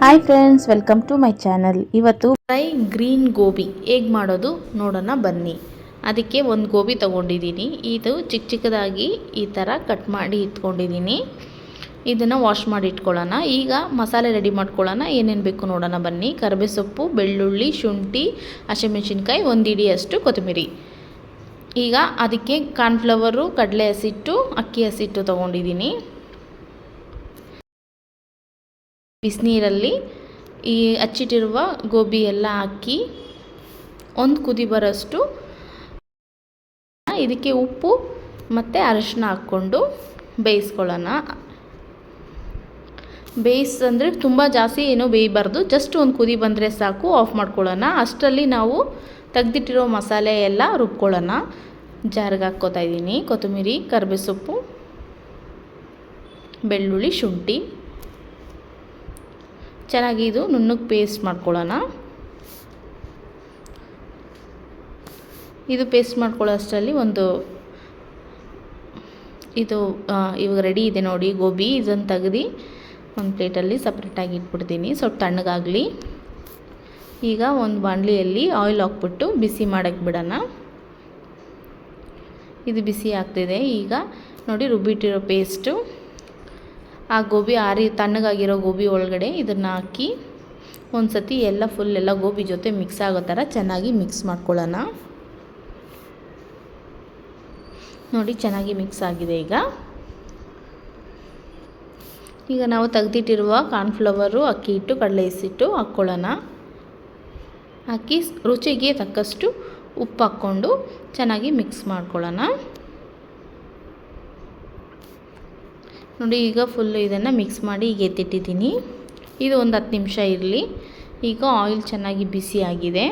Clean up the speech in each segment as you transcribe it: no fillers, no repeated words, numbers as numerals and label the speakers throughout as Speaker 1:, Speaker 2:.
Speaker 1: Hi friends, welcome to my channel. ಇವತ್ತು fry green gobi ಹೇಗೆ ಮಾಡೋದು ನೋಡೋಣ ಬನ್ನಿ. ಅದಕ್ಕೆ ಒಂದು ಗೋಬಿ ತೊಗೊಂಡಿದ್ದೀನಿ. ಇದು ಚಿಕ್ಕದಾಗಿ ಈ ಥರ ಕಟ್ ಮಾಡಿ ಇಟ್ಕೊಂಡಿದ್ದೀನಿ. ಇದನ್ನು ವಾಶ್ ಮಾಡಿ ಇಟ್ಕೊಳ್ಳೋಣ. ಈಗ ಮಸಾಲೆ ರೆಡಿ ಮಾಡ್ಕೊಳ್ಳೋಣ. ಏನೇನು ಬೇಕು ನೋಡೋಣ ಬನ್ನಿ. ಕರಿಬೇವು ಸೊಪ್ಪು, ಬೆಳ್ಳುಳ್ಳಿ, ಶುಂಠಿ, ಹಸಿಮೆಣಸಿನ್ಕಾಯಿ, ಒಂದು ಹಿಡಿಯಷ್ಟು ಕೊತ್ತಂಬರಿ. ಈಗ ಅದಕ್ಕೆ ಕಾರ್ನ್ಫ್ಲವರು, ಕಡಲೆ ಹಸಿಟ್ಟು, ಅಕ್ಕಿ ಹಸಿಟ್ಟು ತೊಗೊಂಡಿದ್ದೀನಿ. ಬಿಸಿನೀರಲ್ಲಿ ಈ ಹಚ್ಚಿಟ್ಟಿರುವ ಗೋಬಿ ಎಲ್ಲ ಹಾಕಿ ಒಂದು ಕುದಿ ಬರೋಷ್ಟು ಇದಕ್ಕೆ ಉಪ್ಪು ಮತ್ತು ಅರಿಶಿನ ಹಾಕ್ಕೊಂಡು ಬೇಯಿಸ್ಕೊಳ್ಳೋಣ. ಬೇಯಿಸಂದರೆ ತುಂಬ ಜಾಸ್ತಿ ಏನೂ ಬೇಯಬಾರ್ದು, ಜಸ್ಟ್ ಒಂದು ಕುದಿ ಬಂದರೆ ಸಾಕು, ಆಫ್ ಮಾಡ್ಕೊಳ್ಳೋಣ. ಅಷ್ಟರಲ್ಲಿ ನಾವು ತೆಗೆದಿಟ್ಟಿರೋ ಮಸಾಲೆ ಎಲ್ಲ ರುಬ್ಕೊಳ್ಳೋಣ. ಜಾರಿಗೆ ಹಾಕ್ಕೋತಾ ಇದ್ದೀನಿ ಕೊತ್ತಂಬರಿ, ಕರಿಬೇವು ಸೊಪ್ಪು, ಬೆಳ್ಳುಳ್ಳಿ, ಶುಂಠಿ. ಚೆನ್ನಾಗಿ ಇದು ನುಣ್ಣಗೆ ಪೇಸ್ಟ್ ಮಾಡ್ಕೊಳ್ಳೋಣ. ಇದು ಪೇಸ್ಟ್ ಮಾಡ್ಕೊಳ್ಳೋ ಅಷ್ಟರಲ್ಲಿ ಇವಾಗ ರೆಡಿ ಇದೆ ನೋಡಿ ಗೋಬಿ. ಇದನ್ನು ತೆಗೆದು ಒಂದು ಪ್ಲೇಟಲ್ಲಿ ಸಪ್ರೇಟಾಗಿ ಇಟ್ಬಿಡ್ತೀನಿ, ಸ್ವಲ್ಪ ತಣ್ಣಗಾಗಲಿ. ಈಗ ಒಂದು ಬಾಣಲಿಯಲ್ಲಿ ಆಯಿಲ್ ಹಾಕ್ಬಿಟ್ಟು ಬಿಸಿ ಮಾಡೋಕ್ಕೆ ಬಿಡೋಣ. ಇದು ಬಿಸಿ ಆಗ್ತಿದೆ. ಈಗ ನೋಡಿ ರುಬ್ಬಿಟ್ಟಿರೋ ಪೇಸ್ಟು ಆ ಗೋಬಿ ತಣ್ಣಗಾಗಿರೋ ಗೋಬಿ ಒಳಗಡೆ ಇದನ್ನು ಹಾಕಿ ಒಂದು ಸತಿ ಎಲ್ಲ ಗೋಬಿ ಜೊತೆ ಮಿಕ್ಸ್ ಆಗೋ ಥರ ಚೆನ್ನಾಗಿ ಮಿಕ್ಸ್ ಮಾಡ್ಕೊಳ್ಳೋಣ. ನೋಡಿ ಚೆನ್ನಾಗಿ ಮಿಕ್ಸ್ ಆಗಿದೆ. ಈಗ ನಾವು ತೆಗೆದಿಟ್ಟಿರುವ ಕಾರ್ನ್ಫ್ಲವರು, ಅಕ್ಕಿ ಹಿಟ್ಟು, ಕಡಲೆ ಹಸಿಟ್ಟು ಹಾಕ್ಕೊಳ್ಳೋಣ. ಹಾಕಿ ರುಚಿಗೆ ತಕ್ಕಷ್ಟು ಉಪ್ಪು ಹಾಕ್ಕೊಂಡು ಚೆನ್ನಾಗಿ ಮಿಕ್ಸ್ ಮಾಡ್ಕೊಳ್ಳೋಣ. ನೋಡಿ ಈಗ ಫುಲ್ಲು ಇದನ್ನು ಮಿಕ್ಸ್ ಮಾಡಿ ಈಗ ಎತ್ತಿಟ್ಟಿದ್ದೀನಿ. ಇದು ಒಂದು 10 ನಿಮಿಷ ಇರಲಿ. ಈಗ ಆಯಿಲ್ ಚೆನ್ನಾಗಿ ಬಿಸಿ ಆಗಿದೆ.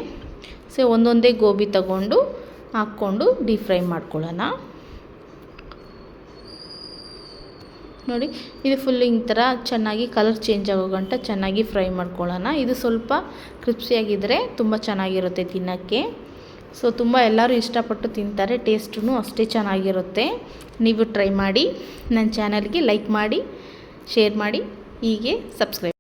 Speaker 1: ಸೊ ಒಂದೊಂದೇ ಗೋಬಿ ತಗೊಂಡು ಹಾಕ್ಕೊಂಡು ಡೀಪ್ ಫ್ರೈ ಮಾಡ್ಕೊಳ್ಳೋಣ. ನೋಡಿ ಇದು ಫುಲ್ ಈ ಥರ ಚೆನ್ನಾಗಿ ಕಲರ್ ಚೇಂಜ್ ಆಗೋ ಗಂಟ ಚೆನ್ನಾಗಿ ಫ್ರೈ ಮಾಡ್ಕೊಳ್ಳೋಣ. ಇದು ಸ್ವಲ್ಪ ಕ್ರಿಸ್ಪಿಯಾಗಿದ್ದರೆ ತುಂಬ ಚೆನ್ನಾಗಿರುತ್ತೆ ತಿನ್ನೋಕ್ಕೆ. ಸೊ ತುಂಬ ಎಲ್ಲರೂ ಇಷ್ಟಪಟ್ಟು ತಿಂತಾರೆ, ಟೇಸ್ಟೂ ಅಷ್ಟೇ ಚೆನ್ನಾಗಿರುತ್ತೆ. ನೀವು ಟ್ರೈ ಮಾಡಿ. ನನ್ನ ಚಾನಲ್ಗೆ ಲೈಕ್ ಮಾಡಿ, ಶೇರ್ ಮಾಡಿ, ಹೀಗೆ ಸಬ್ಸ್ಕ್ರೈಬ್